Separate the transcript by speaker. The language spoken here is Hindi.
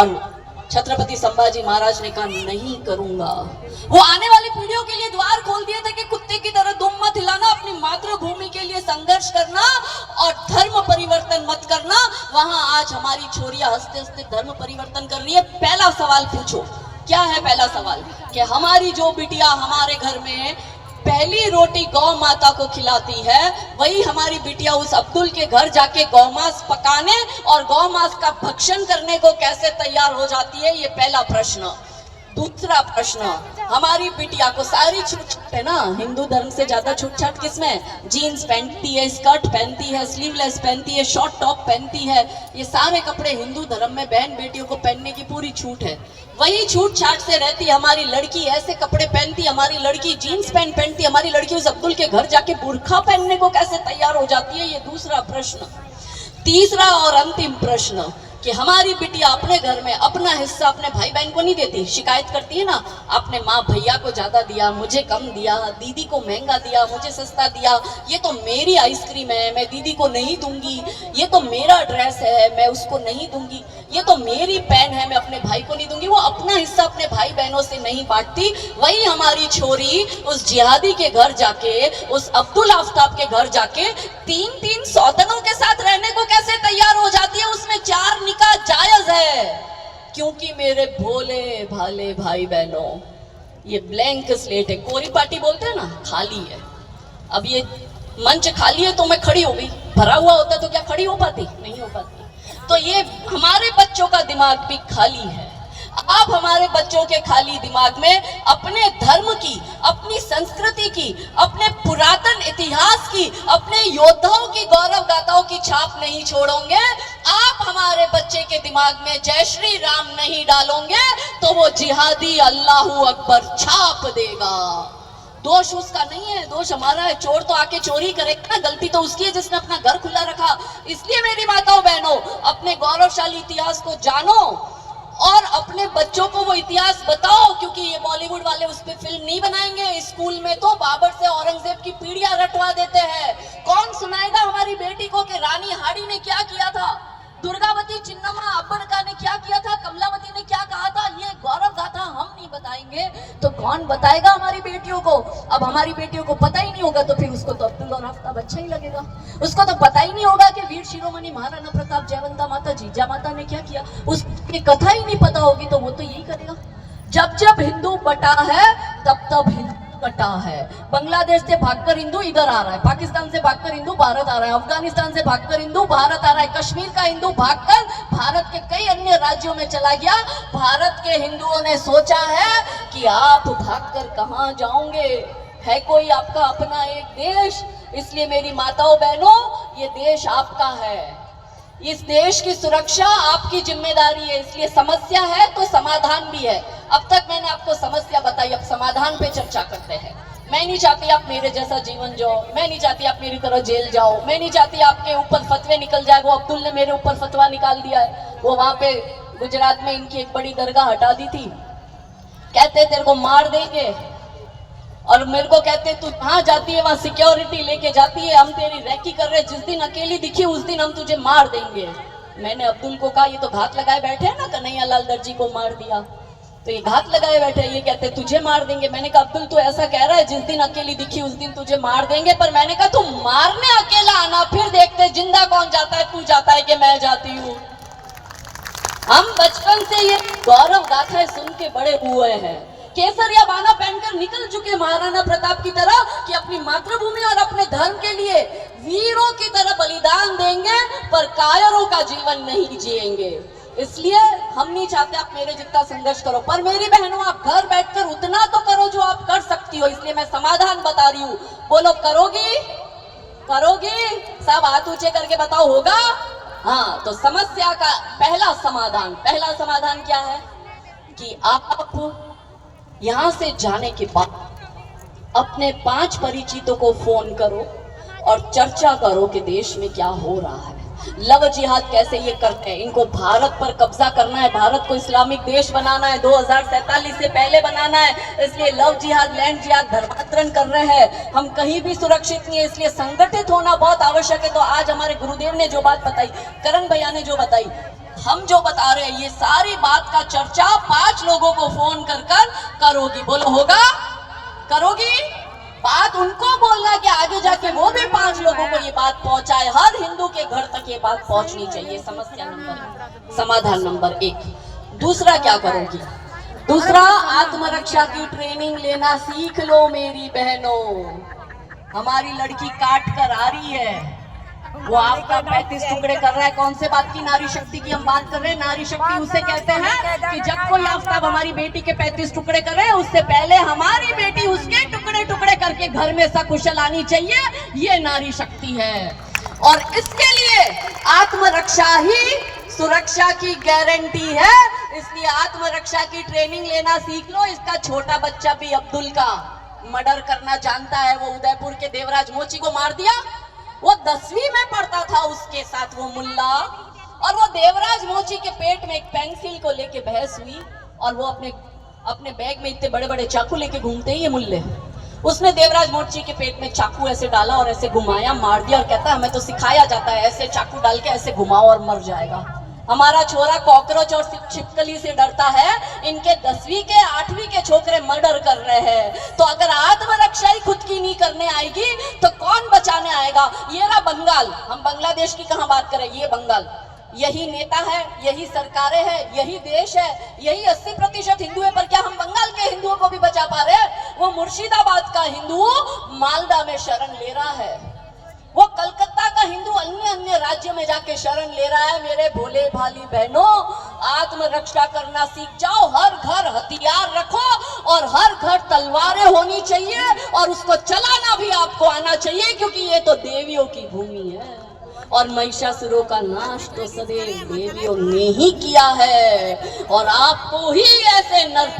Speaker 1: और छत्रपति संभाजी महाराज ने कहा नहीं करूंगा। वो आने वाली पीढ़ियों के लिए द्वार खोल दिए थे कि कुत्ते की तरह दुम मत हिलाना, अपनी मातृभूमि के लिए संघर्ष करना और धर्म परिवर्तन मत करना। वहां आज हमारी छोरियां हंसते हंसते धर्म परिवर्तन कर रही है। पहला सवाल पूछो, क्या है पहला सवाल? कि हमारी जो बिटिया हमारे घर में पहली रोटी गौ माता को खिलाती है, वही हमारी बिटिया उस अब्दुल के घर जाके गौमांस पकाने और गौमांस का भक्षण करने को कैसे तैयार हो जाती है? ये पहला प्रश्न। दूसरा प्रश्न, हमारी बिटिया को सारी छूट छाट है ना, हिंदू धर्म से ज्यादा छूट छाट किसमें? जीन्स पहनती है, स्कर्ट पहनती है, स्लीवलेस पहनती है, शॉर्ट टॉप पहनती है, ये सारे कपड़े हिंदू धर्म में बहन बेटियों को पहनने की पूरी छूट है। वही छूट छाट से रहती हमारी लड़की ऐसे कपड़े पहनती, हमारी लड़की जीन्स पैंट पहनती, हमारी लड़की उस अब्दुल के घर जाके बुर्खा पहनने को कैसे तैयार हो जाती है? ये दूसरा प्रश्न। तीसरा और अंतिम प्रश्न कि हमारी बिटिया अपने घर में अपना हिस्सा अपने भाई बहन को नहीं देती, शिकायत करती है ना, आपने माँ भैया को ज्यादा दिया, मुझे कम दिया, दीदी को महंगा दिया, मुझे सस्ता दिया, ये तो मेरी आइसक्रीम है मैं दीदी को नहीं दूंगी, ये तो मेरा ड्रेस है मैं उसको नहीं दूंगी, ये तो मेरी पेन है मैं अपने भाई को नहीं दूंगी। वो अपना हिस्सा अपने भाई बहनों से नहीं बांटती। वही हमारी छोरी उस जिहादी के घर जाके, उस अब्दुल आफ्ताब के घर जाके तीन सौतनों के साथ रहने को कैसे तैयार हो जाती है? उसमें 4 निकाह जायज है, क्योंकि मेरे भोले भाले भाई बहनों, ये ब्लैंक स्लेट है। कोरी पार्टी बोलते हैं ना, खाली है। अब ये मंच खाली है तो मैं खड़ी हो गई, भरा हुआ होता तो क्या खड़ी हो पाती? नहीं हो पाती। तो ये हमारे बच्चों का दिमाग भी खाली है। आप हमारे बच्चों के खाली दिमाग में अपने धर्म की, अपनी संस्कृति की, अपने पुरातन इतिहास की, अपने योद्धाओं की गौरव गाथाओं की छाप नहीं छोड़ोगे। आप हमारे बच्चे के दिमाग में जय श्री राम नहीं डालोगे तो वो जिहादी अल्लाहू अकबर छाप देगा। दोष उसका नहीं है, दोष हमारा है। चोर तो आके चोरी करेगा ना, गलती तो उसकी है जिसने अपना घर खुला रखा। इसलिए मेरी माताओं बहनों, अपने गौरवशाली इतिहास को जानो और अपने बच्चों को वो इतिहास बताओ, क्योंकि ये बॉलीवुड वाले उस पर फिल्म नहीं बनाएंगे। स्कूल में तो बाबर से औरंगजेब की पीढ़ियां रटवा देते हैं। कौन सुनाएगा हमारी बेटी को कि रानी हाड़ी ने क्या किया था, दुर्गावती चिन्नम्मा अब्बड़का ने क्या किया था, कमलावती ने क्या कहा था? ये गौरव गाथा हम नहीं बताएंगे तो कौन बताएगा हमारी बेटियों को? अब हमारी बेटियों को पता ही नहीं होगा तो फिर उसको तो अब्दुल और आफ्ताब अच्छा ही लगेगा। उसको तो पता ही नहीं होगा कि वीर शिरोमणि महाराणा प्रताप, जयवंता माता, जीजा माता ने क्या किया। उसकी कथा ही नहीं पता होगी तो वो तो यही करेगा। जब जब हिंदू बटा है तब तब हिंदू कटा है। बांग्लादेश से भागकर हिंदू इधर आ रहा है, पाकिस्तान से भागकर हिंदू भारत आ रहा है, अफगानिस्तान से भागकर हिंदू भारत आ रहा है, कश्मीर का हिंदू भागकर भारत के कई अन्य राज्यों में चला गया। भारत के हिंदुओं ने सोचा है कि आप भागकर कहां जाओगे, है कोई आपका अपना एक देश। इसलिए मेरी माताओं बहनों, ये देश आपका है, इस देश की सुरक्षा आपकी जिम्मेदारी है। इसलिए समस्या है तो समाधान भी है। अब तक मैंने आपको समस्या बताई, अब समाधान पे चर्चा करते हैं। मैं नहीं चाहती आप मेरे जैसा जीवन जाओ, मैं नहीं चाहती आप मेरी तरह जेल जाओ, मैं नहीं चाहती आपके ऊपर फतवे निकल जाए। वो अब्दुल ने मेरे ऊपर फतवा निकाल दिया है। वो वहां पे गुजरात में इनकी एक बड़ी दरगाह हटा दी थी, कहते तेरे को मार देंगे, और मेरे को कहते तू कहाँ जाती है, वहां सिक्योरिटी लेके जाती है, हम तेरी रैकी कर रहे हैं, जिस दिन अकेली दिखी उस दिन हम तुझे मार देंगे। मैंने अब्दुल को कहा ये तो घात लगाए बैठे हैं ना, कन्हैया लाल दर्जी को मार दिया तो ये घात लगाए बैठे हैं, ये कहते तुझे मार देंगे। मैंने कहा अब्दुल तू ऐसा कह रहा है, जिस दिन अकेली दिखी उस दिन तुझे मार देंगे, पर मैंने कहा तू मारने अकेला आना, फिर देखते जिंदा कौन जाता है, तू जाता है कि मैं जाती हूँ। हम बचपन से ये गौरव गाथाएं सुन के बड़े हुए हैं। केसरिया बाना पहनकर निकल चुके महाराणा प्रताप की तरह कि अपनी मातृभूमि और अपने धर्म के लिए वीरों की तरह बलिदान देंगे, पर कायरों का जीवन नहीं जिएंगे। इसलिए हम नहीं चाहते आप मेरे जितना संघर्ष करो, पर मेरी बहनों आप घर बैठकर उतना तो करो जो आप कर सकती हो। इसलिए मैं समाधान बता रही हूँ। बोलो करोगी? करोगी? सब हाथ ऊंचे करके बताओ होगा? हाँ, तो समस्या का पहला समाधान क्या है कि आप यहां से जाने के बाद अपने 5 परिचितों को फोन करो और चर्चा करो कि देश में क्या हो रहा है, लव जिहाद कैसे ये करते हैं। इनको भारत पर कब्जा करना है, भारत को इस्लामिक देश बनाना है, 2047 से पहले बनाना है। इसलिए लव जिहाद, लैंड जिहाद, धर्मांतरण कर रहे हैं। हम कहीं भी सुरक्षित नहीं है, इसलिए संगठित होना बहुत आवश्यक है। तो आज हमारे गुरुदेव ने जो बात बताई, करण भैया ने जो बताई, हम जो बता रहे हैं ये सारी बात का चर्चा 5 लोगों को फोन कर कर करोगी। बोलो होगा? करोगी? बात उनको बोलना कि आगे जाके वो भी 5 लोगों को ये बात पहुंचाए। हर हिंदू के घर तक ये बात पहुंचनी चाहिए। समस्या नंबर, समाधान नंबर 1। दूसरा क्या करोगी? दूसरा, आत्मरक्षा की ट्रेनिंग लेना सीख लो मेरी बहनों। हमारी लड़की काट कर आ रही है, वो आपका 35 टुकड़े कर रहा है। कौन से बात की नारी शक्ति की हम बात कर रहे हैं? नारी शक्ति उसे कहते हैं कि जब कोई आफ्ताब हमारी बेटी के 35 टुकड़े करे, उससे पहले हमारी बेटी उसके टुकड़े टुकड़े करके घर में सकुशल आनी चाहिए। ये नारी शक्ति है और इसके लिए आत्मरक्षा ही सुरक्षा की गारंटी है। इसलिए आत्मरक्षा की ट्रेनिंग लेना सीख लो। इसका छोटा बच्चा भी अब्दुल का मर्डर करना जानता है। वो उदयपुर के देवराज मोची को मार दिया। वो 10वीं में पढ़ता था, उसके साथ वो मुल्ला, और वो देवराज मोची के पेट में एक पेंसिल को लेके बहस हुई और वो अपने बैग में इतने बड़े बड़े चाकू लेके घूमते हैं ये मुल्ले। उसने देवराज मोची के पेट में चाकू ऐसे डाला और ऐसे घुमाया, मार दिया और कहता है हमें तो सिखाया जाता है ऐसे चाकू डाल के ऐसे घुमाओ और मर जाएगा। हमारा छोरा कॉकरोच और छिपकली से डरता है, इनके 10वीं के 8वीं के छोकरे मर्डर कर रहे हैं। तो अगर आत्मरक्षा ही खुद की नहीं करने आएगी तो कौन बचाने आएगा? ये रहा बंगाल। हम बांग्लादेश की कहां बात करें? ये बंगाल, यही नेता है, यही सरकारें हैं, यही देश है, यही 80% हिंदू है। पर क्या हम बंगाल के हिंदुओं को भी बचा पा रहे हैं? वो मुर्शिदाबाद का हिंदू मालदा में शरण ले रहा है, वो कलकत्ता का हिंदू अन्य राज्य में जाके शरण ले रहा है। मेरे भोले भाली बहनों, आत्मरक्षा करना सीख जाओ। हर घर हथियार रखो और हर घर तलवारें होनी चाहिए और उसको चलाना भी आपको आना चाहिए, क्योंकि ये तो देवियों की भूमि है और महिषासुरों का नाश तो सदैव देवियों ने ही किया है और आपको ही ऐसे नर